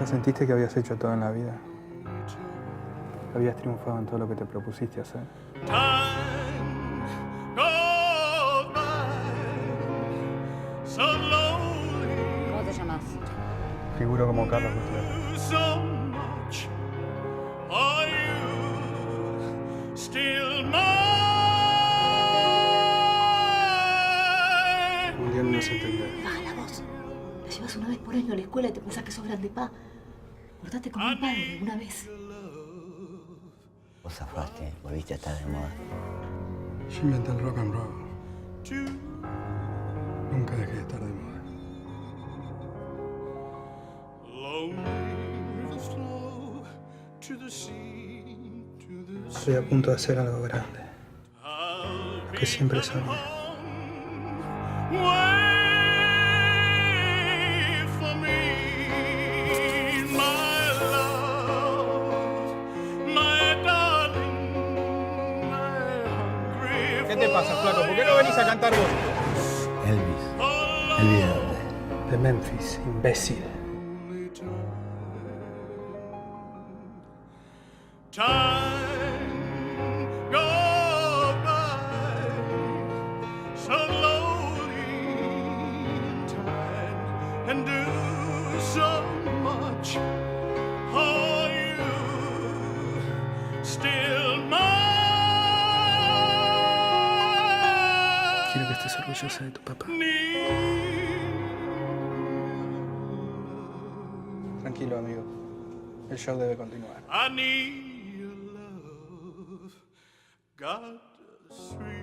¿Nunca sentiste que habías hecho todo en la vida? Habías triunfado en todo lo que te propusiste hacer. ¿Cómo te llamas? Figuro como Carlos Gutiérrez. Un día no nos entendés. Baja la voz. Te llevas una vez por año a la escuela y te pensás que sos grande, pa. Portate como un padre una vez. Vos zafaste, volviste a estar de moda. Yo inventé el rock and roll. Nunca dejé de estar de moda. Estoy a punto de hacer algo grande. Lo que siempre soñé. ¿Qué te pasa, flaco? ¿Por qué no venís a cantar vos? Elvis. ¿Elvis de dónde? De Memphis, imbécil. Quiero que estés orgullosa de tu papá. Tranquilo, amigo. El show debe continuar. I need your love, God, sweet.